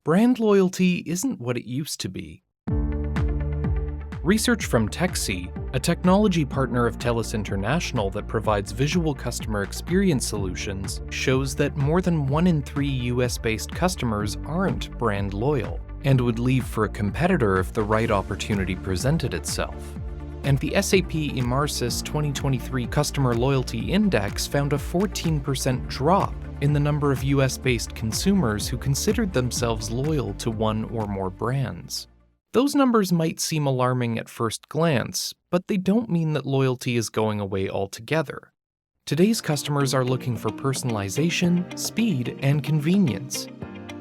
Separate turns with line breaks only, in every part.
brand loyalty isn't what it used to be. Research from TEXI, a technology partner of TELUS International that provides visual customer experience solutions, shows that more than 1 in 3 US-based customers aren't brand loyal and would leave for a competitor if the right opportunity presented itself. And the SAP Emarsys 2023 Customer Loyalty Index found a 14% drop in the number of US-based consumers who considered themselves loyal to one or more brands. Those numbers might seem alarming at first glance, but they don't mean that loyalty is going away altogether. Today's customers are looking for personalization, speed, and convenience.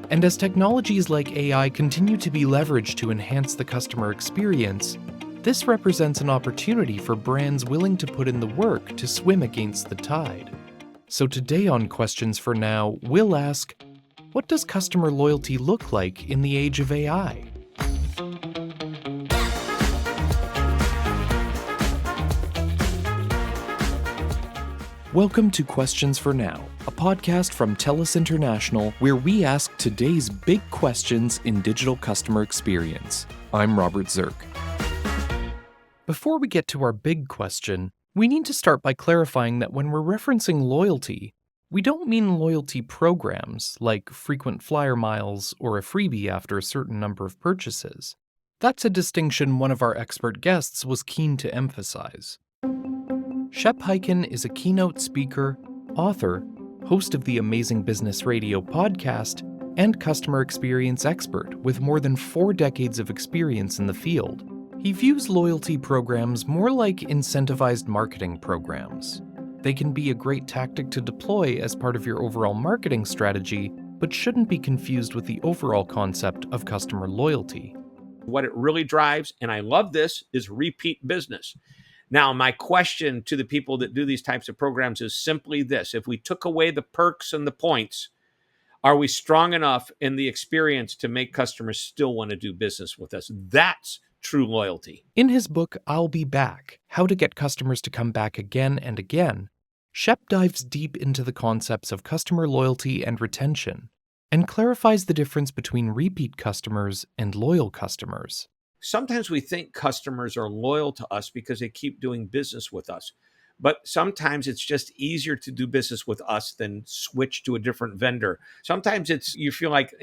And as technologies like AI continue to be leveraged to enhance the customer experience, this represents an opportunity for brands willing to put in the work to swim against the tide. So today on Questions for Now, we'll ask, what does customer loyalty look like in the age of AI? Welcome to Questions for Now, a podcast from TELUS International where we ask today's big questions in digital customer experience. I'm Robert Zirk. Before we get to our big question, we need to start by clarifying that when we're referencing loyalty, we don't mean loyalty programs like frequent flyer miles or a freebie after a certain number of purchases. That's a distinction one of our expert guests was keen to emphasize. Shep Hyken is a keynote speaker, author, host of the Amazing Business Radio podcast, and customer experience expert with more than 4 decades of experience in the field. He views loyalty programs more like incentivized marketing programs. They can be a great tactic to deploy as part of your overall marketing strategy, but shouldn't be confused with the overall concept of customer loyalty.
What it really drives, and I love this, is repeat business. Now, my question to the people that do these types of programs is simply this. If we took away the perks and the points, are we strong enough in the experience to make customers still want to do business with us? That's true loyalty.
In his book, I'll Be Back, How to Get Customers to Come Back Again and Again, Shep dives deep into the concepts of customer loyalty and retention, and clarifies the difference between repeat customers and loyal customers.
Sometimes we think customers are loyal to us because they keep doing business with us. But sometimes it's just easier to do business with us than switch to a different vendor. Sometimes you feel like,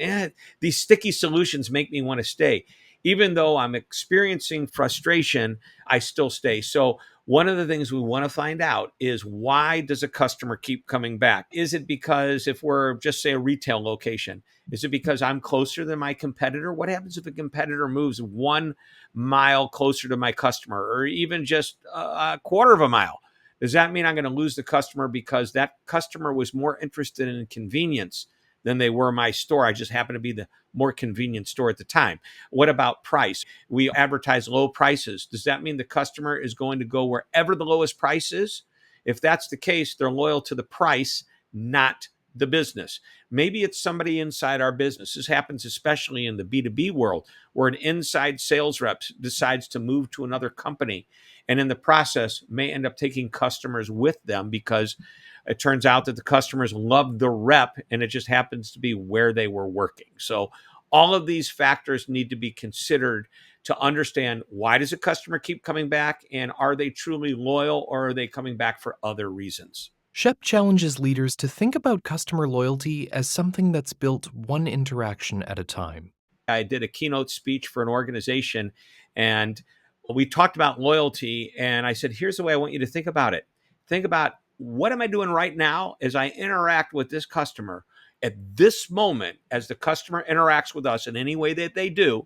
these sticky solutions make me want to stay. Even though I'm experiencing frustration, I still stay. So one of the things we want to find out is, why does a customer keep coming back? Is it because, if we're just say a retail location, is it because I'm closer than my competitor? What happens if a competitor moves 1 mile closer to my customer, or even just a quarter of a mile? Does that mean I'm going to lose the customer because that customer was more interested in convenience than they were my store? I just happen to be the more convenient store at the time. What about price? We advertise low prices. Does that mean the customer is going to go wherever the lowest price is? If that's the case, they're loyal to the price, not the business. Maybe it's somebody inside our business. This happens especially in the B2B world, where an inside sales rep decides to move to another company, and in the process may end up taking customers with them because it turns out that the customers love the rep and it just happens to be where they were working. So all of these factors need to be considered to understand, why does a customer keep coming back, and are they truly loyal, or are they coming back for other reasons?
Shep challenges leaders to think about customer loyalty as something that's built one interaction at a time.
I did a keynote speech for an organization, and we talked about loyalty, and I said, here's the way I want you to think about it. Think about, what am I doing right now as I interact with this customer at this moment, as the customer interacts with us in any way that they do,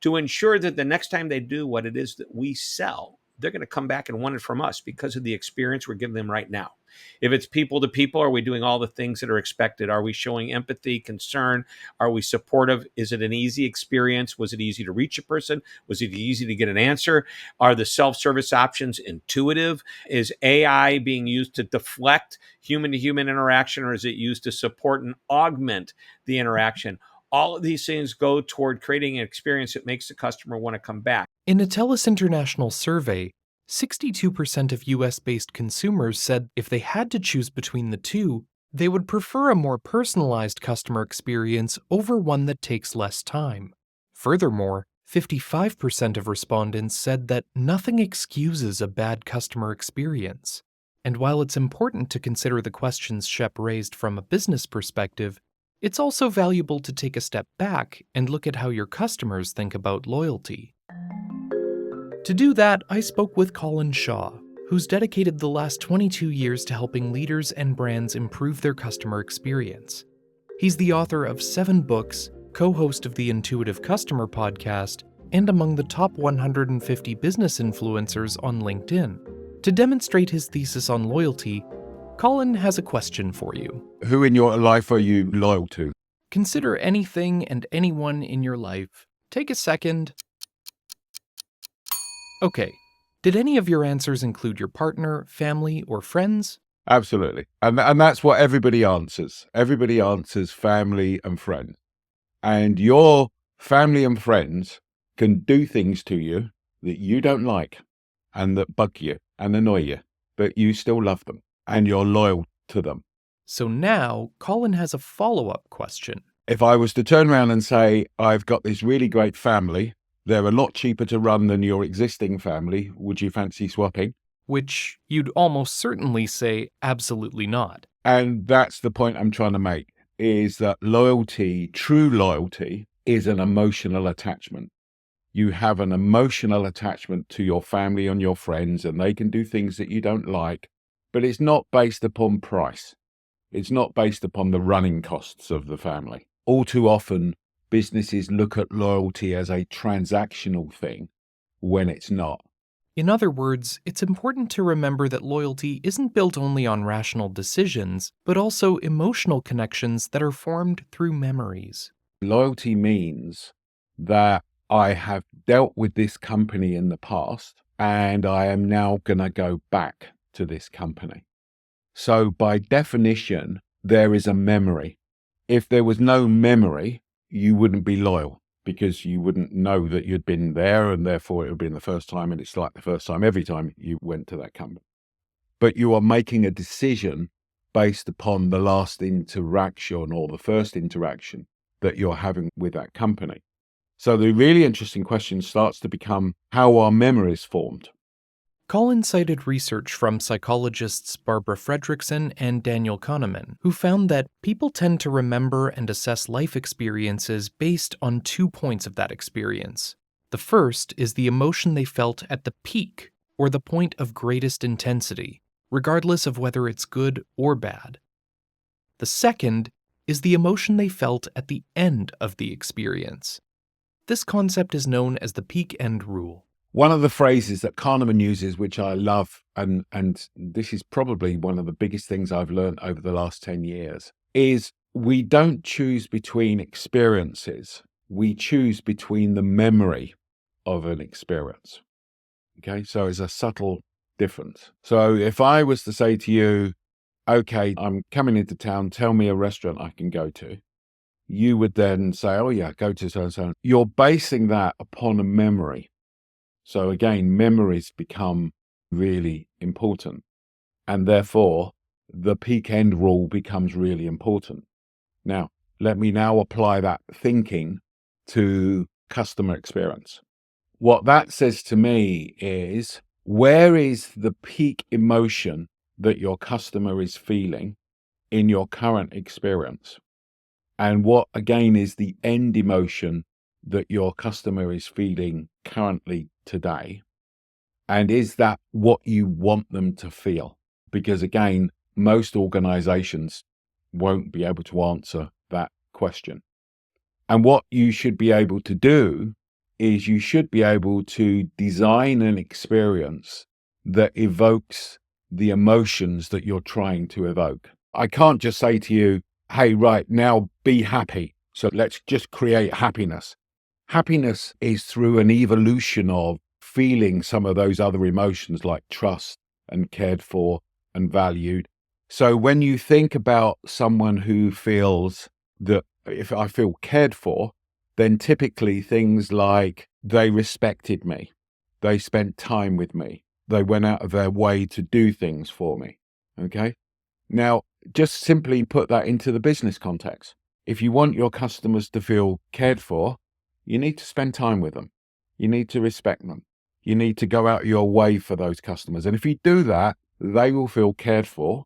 to ensure that the next time they do what it is that we sell, they're going to come back and want it from us because of the experience we're giving them right now. If it's people to people, are we doing all the things that are expected? Are we showing empathy, concern? Are we supportive? Is it an easy experience? Was it easy to reach a person? Was it easy to get an answer? Are the self-service options intuitive? Is AI being used to deflect human-to-human interaction, or is it used to support and augment the interaction? All of these things go toward creating an experience that makes the customer want to come back.
In a TELUS International survey, 62% of US-based consumers said if they had to choose between the two, They would prefer a more personalized customer experience over one that takes less time. Furthermore, 55% of respondents said that nothing excuses a bad customer experience. And while it's important to consider the questions Shep raised from a business perspective, it's also valuable to take a step back and look at how your customers think about loyalty. To do that, I spoke with Colin Shaw, who's dedicated the last 22 years to helping leaders and brands improve their customer experience. He's the author of 7 books, co-host of the Intuitive Customer podcast, and among the top 150 business influencers on LinkedIn. To demonstrate his thesis on loyalty, Colin has a question for you.
Who in your life are you loyal to?
Consider anything and anyone in your life. Take a second. Okay, did any of your answers include your partner, family, or friends?
Absolutely. And that's what everybody answers. Everybody answers family and friends. And your family and friends can do things to you that you don't like and that bug you and annoy you, but you still love them and you're loyal to them.
So now, Colin has a follow-up question.
If I was to turn around and say, I've got this really great family, they're a lot cheaper to run than your existing family, would you fancy swapping?
Which you'd almost certainly say absolutely not.
And that's the point I'm trying to make, is that loyalty, true loyalty, is an emotional attachment. You have an emotional attachment to your family and your friends, and they can do things that you don't like, but it's not based upon price. It's not based upon the running costs of the family. All too often, businesses look at loyalty as a transactional thing when it's not.
In other words, it's important to remember that loyalty isn't built only on rational decisions, but also emotional connections that are formed through memories.
Loyalty means that I have dealt with this company in the past, and I am now going to go back to this company. So by definition, there is a memory. If there was no memory, you wouldn't be loyal because you wouldn't know that you'd been there, and therefore it would have been the first time, and it's like the first time every time you went to that company. But you are making a decision based upon the last interaction or the first interaction that you're having with that company. So the really interesting question starts to become how are memories formed?
Colin cited research from psychologists Barbara Fredrickson and Daniel Kahneman, who found that people tend to remember and assess life experiences based on 2 points of that experience. The first is the emotion they felt at the peak, or the point of greatest intensity, regardless of whether it's good or bad. The second is the emotion they felt at the end of the experience. This concept is known as the peak-end rule.
One of the phrases that Kahneman uses, which I love, and this is probably one of the biggest things I've learned over the last 10 years, is we don't choose between experiences. We choose between the memory of an experience. Okay, so it's a subtle difference. So if I was to say to you, okay, I'm coming into town, tell me a restaurant I can go to, you would then say, oh yeah, go to so and so. You're basing that upon a memory. So again, memories become really important. And therefore, the peak end rule becomes really important. Now, let me now apply that thinking to customer experience. What that says to me is, where is the peak emotion that your customer is feeling in your current experience? And what, again, is the end emotion that your customer is feeling currently today? And is that what you want them to feel? Because again, most organizations won't be able to answer that question. And what you should be able to do is you should be able to design an experience that evokes the emotions that you're trying to evoke. I can't just say to you, hey, right, now be happy. So let's just create happiness. Happiness is through an evolution of feeling some of those other emotions like trust and cared for and valued. So when you think about someone who feels that if I feel cared for, then typically things like they respected me, they spent time with me, they went out of their way to do things for me. Okay. Now, just simply put that into the business context. If you want your customers to feel cared for, you need to spend time with them. You need to respect them. You need to go out your way for those customers. And if you do that, they will feel cared for.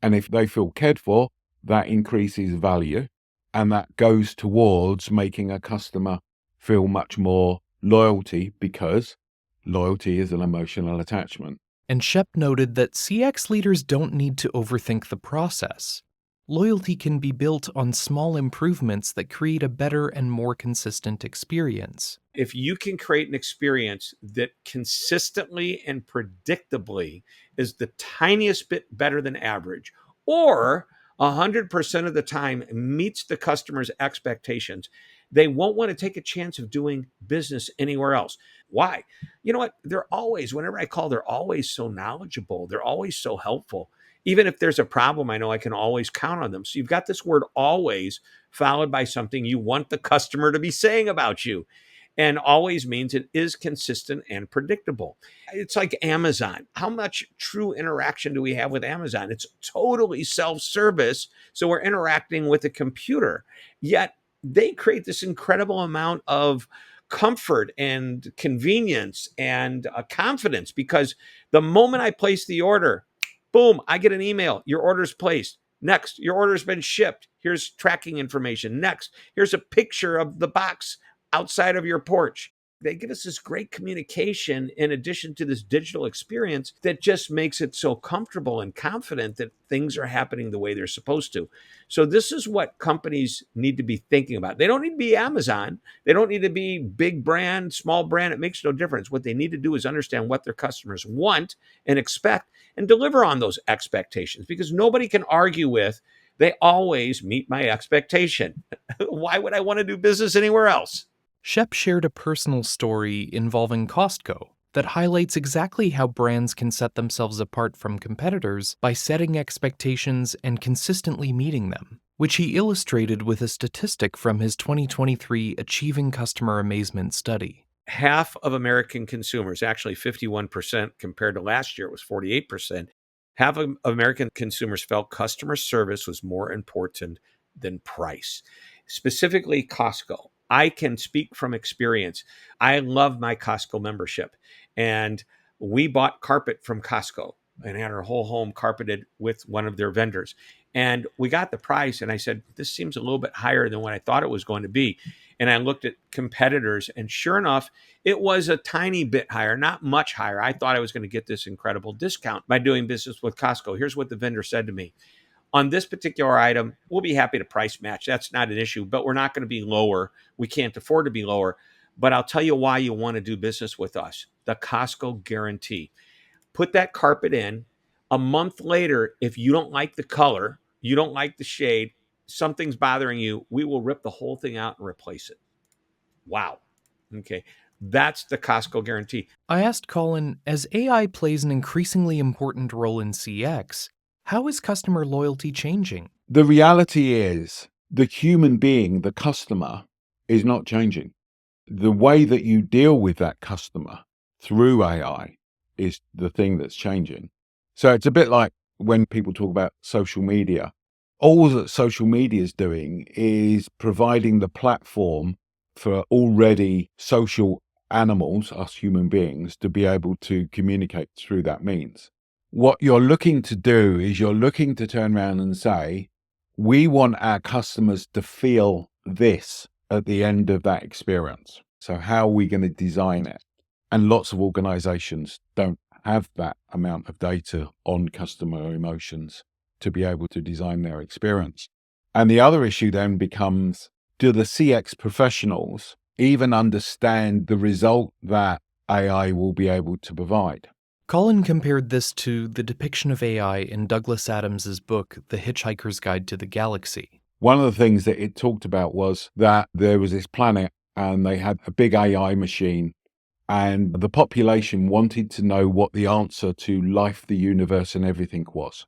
And if they feel cared for, that increases value. And that goes towards making a customer feel much more loyalty, because loyalty is an emotional attachment.
And Shep noted that CX leaders don't need to overthink the process. Loyalty can be built on small improvements that create a better and more consistent experience.
If you can create an experience that consistently and predictably is the tiniest bit better than average, or 100% of the time meets the customer's expectations, they won't want to take a chance of doing business anywhere else. Why? You know what? They're always, whenever I call, they're always so knowledgeable. They're always so helpful. Even if there's a problem, I know I can always count on them. So you've got this word always followed by something you want the customer to be saying about you. And always means it is consistent and predictable. It's like Amazon. How much true interaction do we have with Amazon? It's totally self-service. So we're interacting with a computer. Yet they create this incredible amount of comfort and convenience and confidence, because the moment I place the order, boom, I get an email. Your order's placed. Next, your order's been shipped. Here's tracking information. Next, here's a picture of the box outside of your porch. They give us this great communication in addition to this digital experience that just makes it so comfortable and confident that things are happening the way they're supposed to. So this is what companies need to be thinking about. They don't need to be Amazon. They don't need to be big brand, small brand. It makes no difference. What they need to do is understand what their customers want and expect and deliver on those expectations, because nobody can argue with, they always meet my expectation. Why would I want to do business anywhere else?
Shep shared a personal story involving Costco that highlights exactly how brands can set themselves apart from competitors by setting expectations and consistently meeting them, which he illustrated with a statistic from his 2023 Achieving Customer Amazement study.
Half of American consumers, actually 51% compared to last year, it was 48%. Half of American consumers felt customer service was more important than price. Specifically, Costco. I can speak from experience. I love my Costco membership. And we bought carpet from Costco and had our whole home carpeted with one of their vendors. And we got the price, and I said, this seems a little bit higher than what I thought it was going to be. And I looked at competitors, and sure enough, it was a tiny bit higher, not much higher. I thought I was going to get this incredible discount by doing business with Costco. Here's what the vendor said to me. On this particular item, we'll be happy to price match. That's not an issue, but we're not going to be lower. We can't afford to be lower. But I'll tell you why you want to do business with us. The Costco guarantee. Put that carpet in. A month later, if you don't like the color, you don't like the shade, something's bothering you, we will rip the whole thing out and replace it. Wow. Okay. That's the Costco guarantee.
I asked Colin, as AI plays an increasingly important role in CX, how is customer loyalty changing?
The reality is the human being, the customer, is not changing. The way that you deal with that customer through AI is the thing that's changing. So it's a bit like when people talk about social media. All that social media is doing is providing the platform for already social animals, us human beings, to be able to communicate through that means. What you're looking to do is you're looking to turn around and say, we want our customers to feel this at the end of that experience. So how are we going to design it? And lots of organizations don't have that amount of data on customer emotions to be able to design their experience. And the other issue then becomes, do the CX professionals even understand the result that AI will be able to provide?
Colin compared this to the depiction of AI in Douglas Adams's book, The Hitchhiker's Guide to the Galaxy.
One of the things that it talked about was that there was this planet and they had a big AI machine, and the population wanted to know what the answer to life, the universe, and everything was.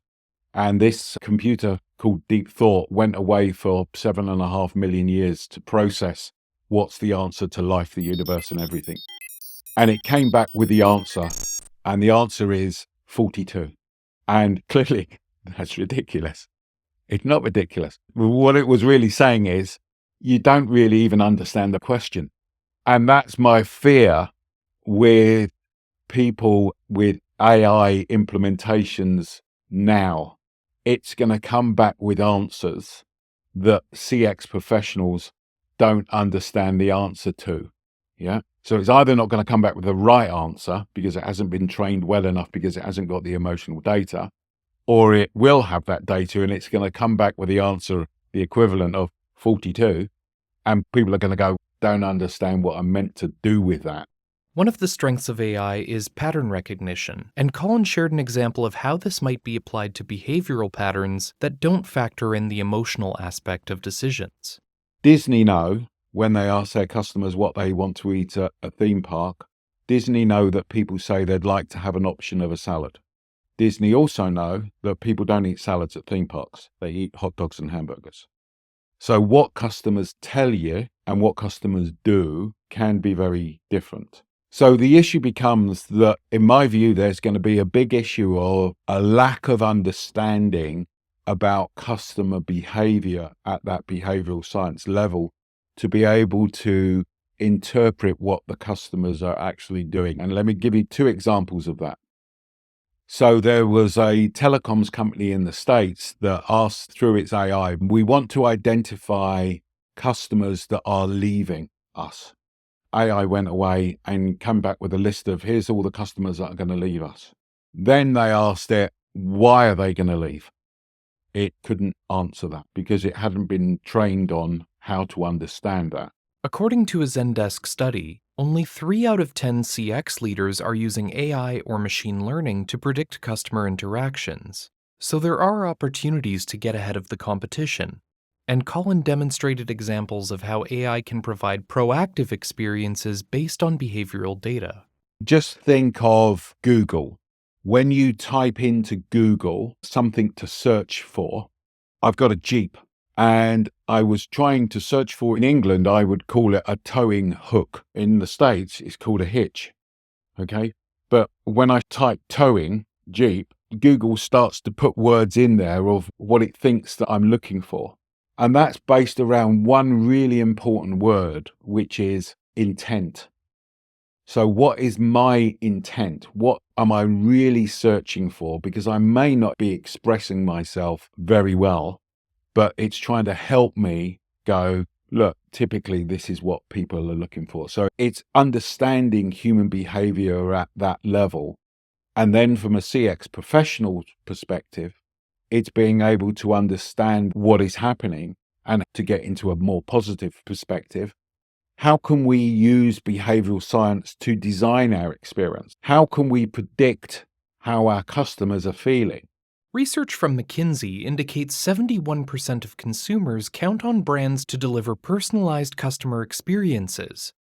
And this computer called Deep Thought went away for 7.5 million years to process what's the answer to life, the universe, and everything. And it came back with the answer. And the answer is 42. And clearly, that's ridiculous. It's not ridiculous. What it was really saying is you don't really even understand the question. And that's my fear with people with AI implementations now. It's going to come back with answers that CX professionals don't understand the answer to. Yeah. So it's either not going to come back with the right answer because it hasn't been trained well enough because it hasn't got the emotional data, or it will have that data and it's going to come back with the answer, the equivalent of 42. And people are going to go, don't understand what I'm meant to do with that.
One of the strengths of AI is pattern recognition, and Colin shared an example of how this might be applied to behavioral patterns that don't factor in the emotional aspect of decisions.
Disney know when they ask their customers what they want to eat at a theme park, Disney know that people say they'd like to have an option of a salad. Disney also know that people don't eat salads at theme parks. They eat hot dogs and hamburgers. So what customers tell you and what customers do can be very different. So the issue becomes that, in my view, there's going to be a big issue of a lack of understanding about customer behavior at that behavioral science level to be able to interpret what the customers are actually doing. And let me give you two examples of that. So there was a telecoms company in the States that asked through its AI, we want to identify customers that are leaving us. AI went away and came back with a list of here's all the customers that are going to leave us. Then they asked it, why are they going to leave? It couldn't answer that because it hadn't been trained on how to understand that.
According to a Zendesk study, only 3 out of 10 CX leaders are using AI or machine learning to predict customer interactions. So there are opportunities to get ahead of the competition. And Colin demonstrated examples of how AI can provide proactive experiences based on behavioral data.
Just think of Google. When you type into Google something to search for, I've got a Jeep and I was trying to search for, in England, I would call it a towing hook. In the States, it's called a hitch. Okay. But when I type towing Jeep, Google starts to put words in there of what it thinks that I'm looking for. And that's based around one really important word, which is intent. So what is my intent? What am I really searching for? Because I may not be expressing myself very well, but it's trying to help me go, look, typically this is what people are looking for. So it's understanding human behavior at that level. And then from a CX professional perspective, it's being able to understand what is happening and to get into a more positive perspective. How can we use behavioral science to design our experience? How can we predict how our customers are feeling?
Research from McKinsey indicates 71% of consumers count on brands to deliver personalized customer experiences.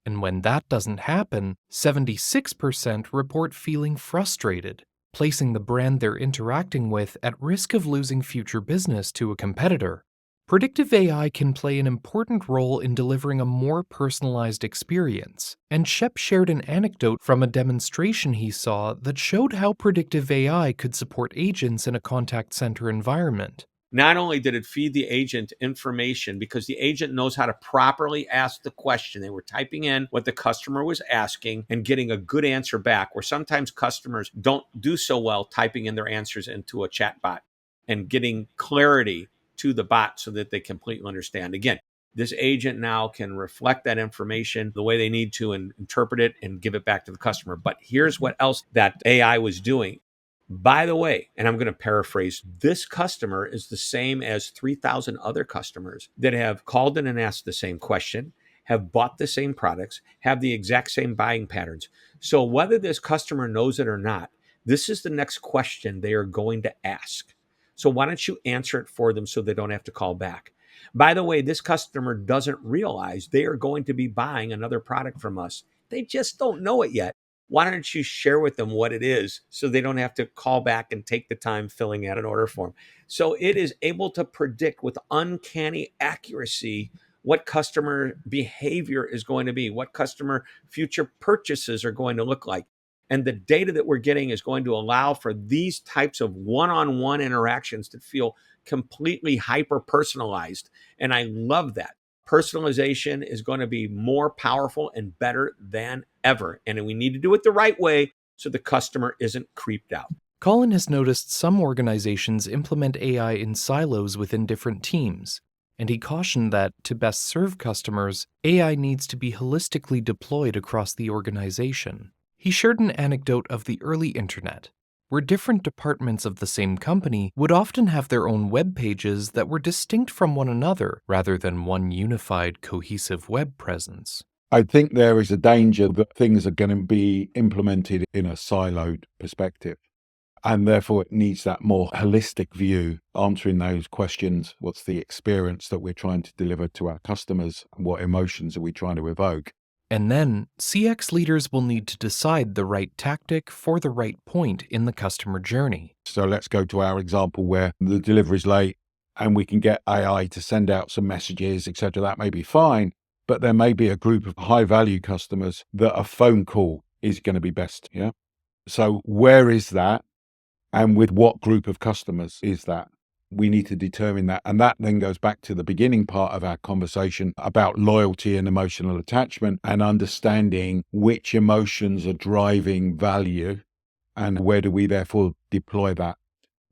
And when that doesn't happen, 76% report feeling frustrated, placing the brand they're interacting with at risk of losing future business to a competitor. Predictive AI can play an important role in delivering a more personalized experience, and Shep shared an anecdote from a demonstration he saw that showed how predictive AI could support agents in a contact center environment.
Not only did it feed the agent information because the agent knows how to properly ask the question. They were typing in what the customer was asking and getting a good answer back, where sometimes customers don't do so well typing in their answers into a chat bot and getting clarity to the bot so that they completely understand. Again, this agent now can reflect that information the way they need to and interpret it and give it back to the customer. But here's what else that AI was doing. By the way, and I'm going to paraphrase, this customer is the same as 3,000 other customers that have called in and asked the same question, have bought the same products, have the exact same buying patterns. So whether this customer knows it or not, this is the next question they are going to ask. So why don't you answer it for them so they don't have to call back? By the way, this customer doesn't realize they are going to be buying another product from us. They just don't know it yet. Why don't you share with them what it is so they don't have to call back and take the time filling out an order form? So it is able to predict with uncanny accuracy what customer behavior is going to be, what customer future purchases are going to look like. And the data that we're getting is going to allow for these types of one-on-one interactions to feel completely hyper personalized. And I love that. Personalization is going to be more powerful and better than ever. And we need to do it the right way so the customer isn't creeped out.
Colin has noticed some organizations implement AI in silos within different teams, and he cautioned that, to best serve customers, AI needs to be holistically deployed across the organization. He shared an anecdote of the early internet, where different departments of the same company would often have their own web pages that were distinct from one another rather than one unified, cohesive web presence.
I think there is a danger that things are going to be implemented in a siloed perspective. And therefore, it needs that more holistic view, answering those questions. What's the experience that we're trying to deliver to our customers? What emotions are we trying to evoke?
And then, CX leaders will need to decide the right tactic for the right point in the customer journey.
So let's go to our example where the delivery is late and we can get AI to send out some messages, etc. That may be fine, but there may be a group of high value customers that a phone call is going to be best. Yeah. So where is that? And with what group of customers is that? We need to determine that. And that then goes back to the beginning part of our conversation about loyalty and emotional attachment and understanding which emotions are driving value and where do we therefore deploy that.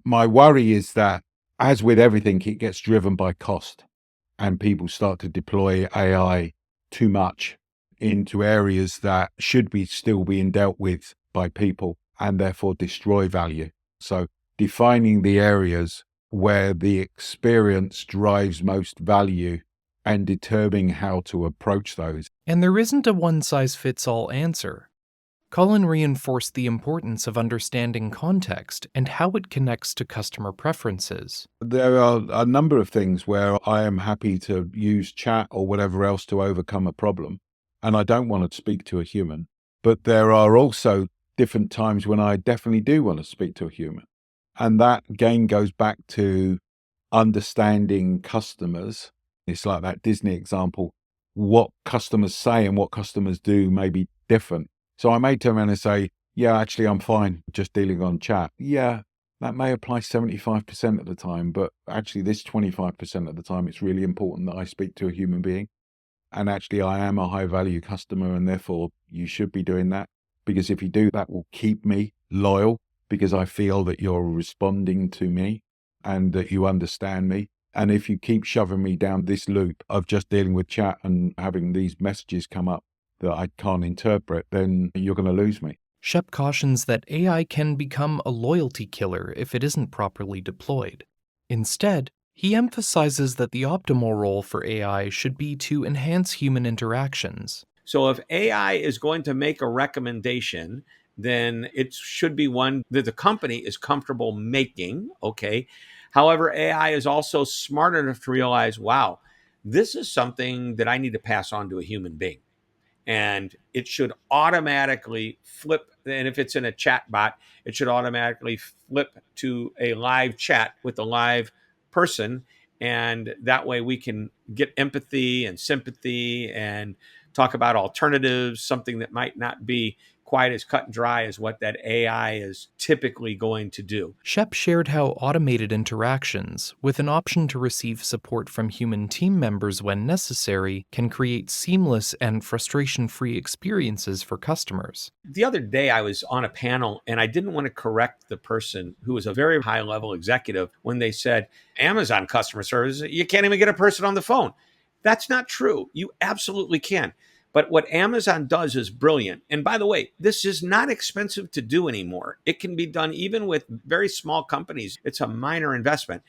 My worry is that, as with everything, it gets driven by cost and people start to deploy AI too much into areas that should be still being dealt with by people and therefore destroy value. So defining the areas where the experience drives most value and determining how to approach those.
And there isn't a one-size-fits-all answer. Colin reinforced the importance of understanding context and how it connects to customer preferences.
There are a number of things where I am happy to use chat or whatever else to overcome a problem, and I don't want to speak to a human. But there are also different times when I definitely do want to speak to a human. And that again goes back to understanding customers. It's like that Disney example. What customers say and what customers do may be different. So I may turn around and say, yeah, actually, I'm fine just dealing on chat. Yeah, that may apply 75% of the time, but actually this 25% of the time, it's really important that I speak to a human being. And actually, I am a high value customer, and therefore you should be doing that. Because if you do, that will keep me loyal because I feel that you're responding to me and that you understand me. And if you keep shoving me down this loop of just dealing with chat and having these messages come up that I can't interpret, then you're going to lose me.
Shep cautions that AI can become a loyalty killer if it isn't properly deployed. Instead, he emphasizes that the optimal role for AI should be to enhance human interactions.
So if AI is going to make a recommendation, then it should be one that the company is comfortable making. Okay. However, AI is also smart enough to realize, wow, this is something that I need to pass on to a human being. And it should automatically flip. And if it's in a chat bot, it should automatically flip to a live chat with a live person. And that way we can get empathy and sympathy and talk about alternatives, something that might not be quite as cut and dry as what that AI is typically going to do.
Shep shared how automated interactions, with an option to receive support from human team members when necessary, can create seamless and frustration-free experiences for customers.
The other day, I was on a panel and I didn't want to correct the person who was a very high level executive when they said, Amazon customer service, you can't even get a person on the phone. That's not true. You absolutely can. But what Amazon does is brilliant. And by the way, this is not expensive to do anymore. It can be done even with very small companies. It's a minor investment.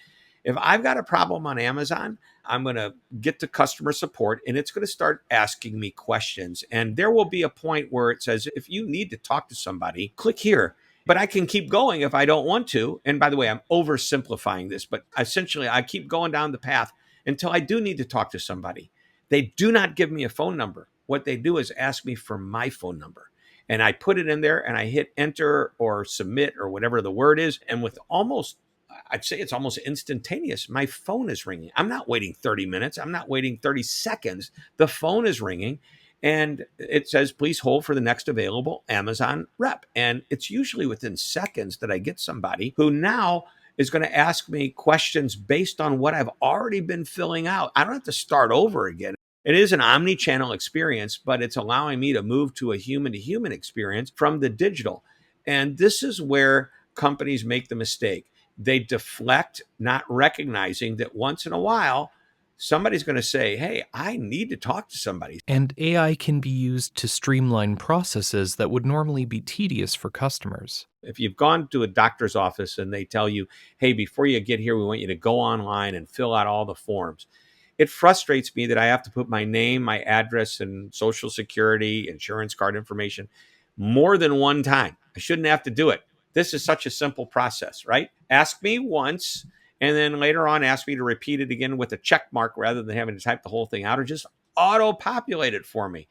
If I've got a problem on Amazon, I'm going to get to customer support and it's going to start asking me questions. And there will be a point where it says, if you need to talk to somebody, click here. But I can keep going if I don't want to. And by the way, I'm oversimplifying this, but essentially I keep going down the path until I do need to talk to somebody. They do not give me a phone number. What they do is ask me for my phone number. And I put it in there and I hit enter or submit or whatever the word is. And with I'd say it's almost instantaneous. My phone is ringing. I'm not waiting 30 minutes. I'm not waiting 30 seconds. The phone is ringing and it says, please hold for the next available Amazon rep. And it's usually within seconds that I get somebody who now is going to ask me questions based on what I've already been filling out. I don't have to start over again. It is an omni-channel experience, but it's allowing me to move to a human-to-human experience from the digital. And this is where companies make the mistake. They deflect, not recognizing that once in a while, somebody's going to say, hey, I need to talk to somebody.
And AI can be used to streamline processes that would normally be tedious for customers.
If you've gone to a doctor's office and they tell you, hey, before you get here, we want you to go online and fill out all the forms. It frustrates me that I have to put my name, my address, and social security, insurance card information more than one time. I shouldn't have to do it. This is such a simple process, right? Ask me once, and then later on ask me to repeat it again with a check mark rather than having to type the whole thing out, or just auto-populate it for me.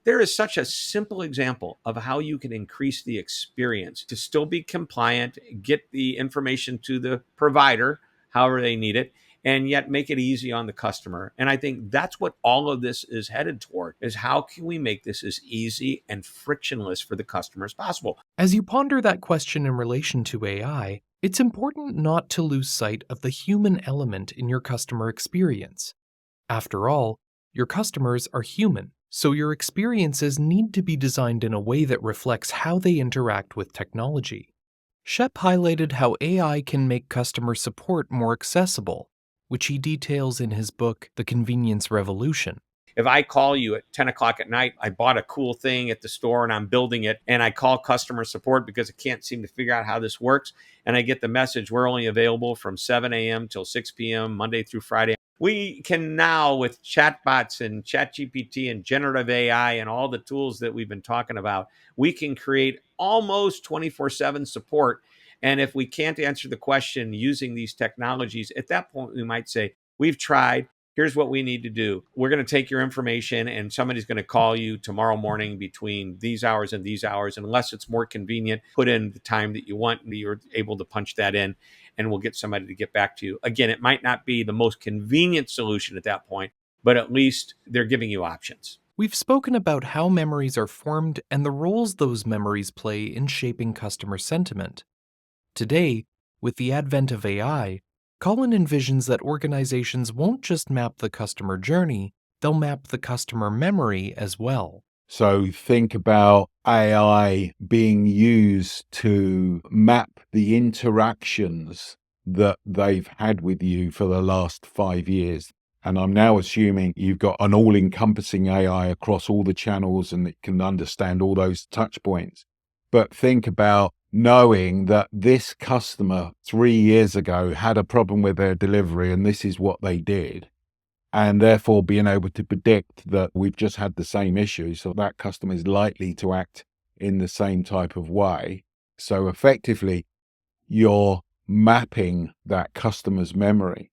There is such a simple example of how you can increase the experience to still be compliant, get the information to the provider, however they need it, and yet make it easy on the customer. And I think that's what all of this is headed toward, is how can we make this as easy and frictionless for the customer as possible?
As you ponder that question in relation to AI, it's important not to lose sight of the human element in your customer experience. After all, your customers are human, so your experiences need to be designed in a way that reflects how they interact with technology. Shep highlighted how AI can make customer support more accessible, which he details in his book, The Convenience Revolution.
If I call you at 10 o'clock at night, I bought a cool thing at the store and I'm building it, and I call customer support because I can't seem to figure out how this works, and I get the message, we're only available from 7 a.m. till 6 p.m., Monday through Friday. We can now, with chatbots and ChatGPT and generative AI and all the tools that we've been talking about, we can create almost 24/7 support. And if we can't answer the question using these technologies, at that point, we might say, we've tried. Here's what we need to do. We're going to take your information and somebody's going to call you tomorrow morning between these hours and these hours. Unless it's more convenient, put in the time that you want and you're able to punch that in, and we'll get somebody to get back to you. Again, it might not be the most convenient solution at that point, but at least they're giving you options.
We've spoken about how memories are formed and the roles those memories play in shaping customer sentiment. Today, with the advent of AI, Colin envisions that organizations won't just map the customer journey, they'll map the customer memory as well.
So think about AI being used to map the interactions that they've had with you for the last 5 years. And I'm now assuming you've got an all-encompassing AI across all the channels and it can understand all those touch points. But think about knowing that this customer 3 years ago had a problem with their delivery and this is what they did. And therefore being able to predict that we've just had the same issue. So that customer is likely to act in the same type of way. So effectively, you're mapping that customer's memory.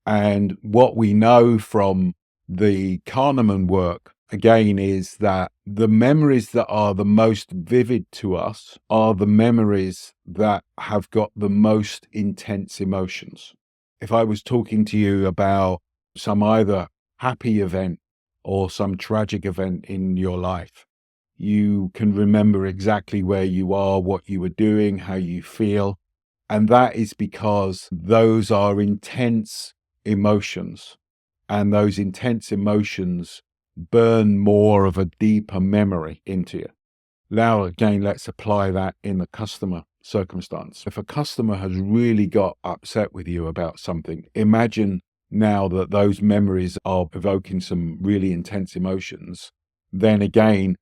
And what we know from the Kahneman work, again, is that the memories that are the most vivid to us are the memories that have got the most intense emotions. If I was talking to you about some either happy event or some tragic event in your life, you can remember exactly where you are, what you were doing, how you feel. And that is because those are intense emotions, and those intense emotions burn more of a deeper memory into you. Now, again, let's apply that in the customer circumstance. If a customer has really got upset with you about something, imagine now that those memories are evoking some really intense emotions. Then again,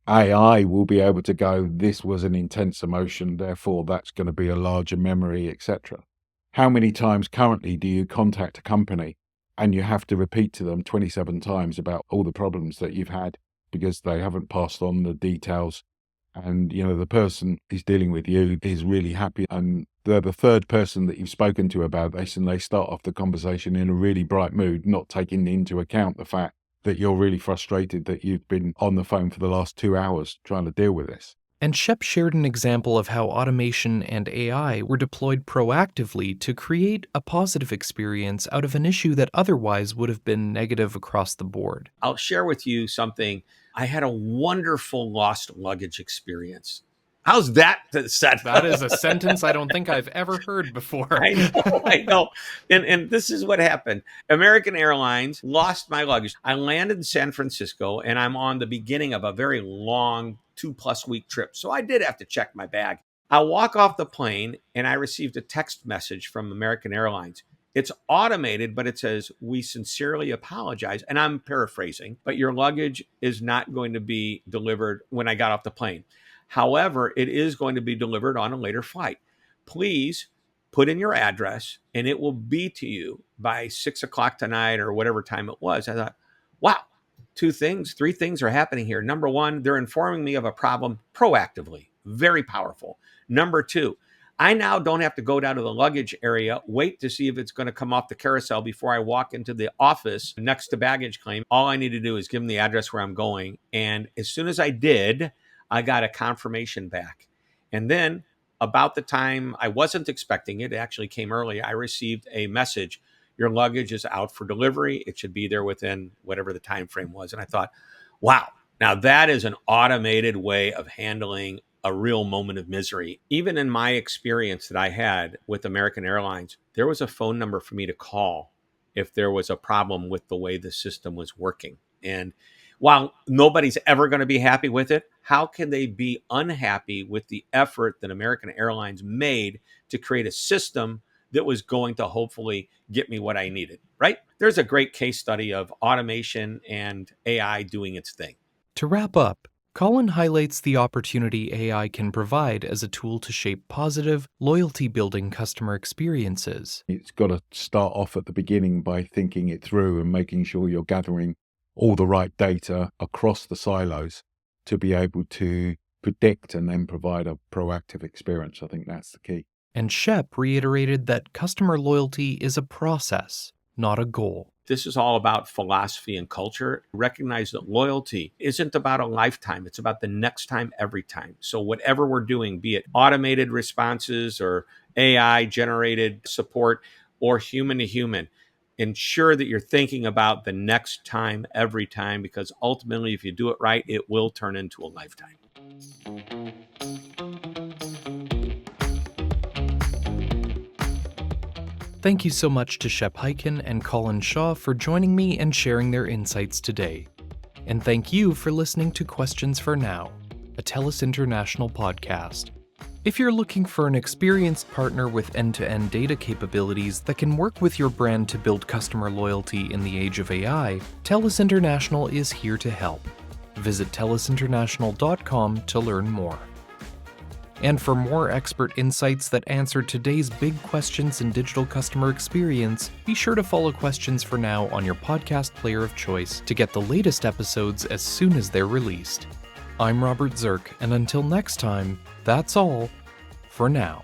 AI will be able to go, this was an intense emotion, therefore that's going to be a larger memory, etc. How many times currently do you contact a company and you have to repeat to them 27 times about all the problems that you've had because they haven't passed on the details? And, the person is dealing with you is really happy. And they're the third person that you've spoken to about this. And they start off the conversation in a really bright mood, not taking into account the fact that you're really frustrated that you've been on the phone for the last 2 hours trying to deal with this.
And Shep shared an example of how automation and AI were deployed proactively to create a positive experience out of an issue that otherwise would have been negative across the board.
I'll share with you something. I had a wonderful lost luggage experience. How's that set?
That is a sentence I don't think I've ever heard before.
I know. And this is what happened. American Airlines lost my luggage. I landed in San Francisco, and I'm on the beginning of a very long 2+ week trip. So I did have to check my bag. I walk off the plane, and I received a text message from American Airlines. It's automated, but it says, "We sincerely apologize." And I'm paraphrasing, but your luggage is not going to be delivered when I got off the plane. However, it is going to be delivered on a later flight. Please put in your address and it will be to you by 6 o'clock tonight or whatever time it was. I thought, wow, 3 things are happening here. Number one, they're informing me of a problem proactively, very powerful. Number two, I now don't have to go down to the luggage area, wait to see if it's going to come off the carousel before I walk into the office next to baggage claim. All I need to do is give them the address where I'm going. And as soon as I did, I got a confirmation back. And then about the time I wasn't expecting it actually came early, I received a message. Your luggage is out for delivery. It should be there within whatever the time frame was. And I thought, wow, now that is an automated way of handling a real moment of misery. Even in my experience that I had with American Airlines, there was a phone number for me to call if there was a problem with the way the system was working. And while nobody's ever going to be happy with it, how can they be unhappy with the effort that American Airlines made to create a system that was going to hopefully get me what I needed, right? There's a great case study of automation and AI doing its thing.
To wrap up, Colin highlights the opportunity AI can provide as a tool to shape positive, loyalty-building customer experiences.
It's got to start off at the beginning by thinking it through and making sure you're gathering all the right data across the silos to be able to predict and then provide a proactive experience. I think that's the key.
And Shep reiterated that customer loyalty is a process, not a goal.
This is all about philosophy and culture. Recognize that loyalty isn't about a lifetime. It's about the next time, every time. So whatever we're doing, be it automated responses or AI generated support or human to human, ensure that you're thinking about the next time, every time, because ultimately, if you do it right, it will turn into a lifetime.
Thank you so much to Shep Hyken and Colin Shaw for joining me and sharing their insights today. And thank you for listening to Questions for Now, a TELUS International podcast. If you're looking for an experienced partner with end-to-end data capabilities that can work with your brand to build customer loyalty in the age of AI, TELUS International is here to help. Visit telusinternational.com to learn more. And for more expert insights that answer today's big questions in digital customer experience, be sure to follow Questions for Now on your podcast player of choice to get the latest episodes as soon as they're released. I'm Robert Zirk, and until next time, that's all for now.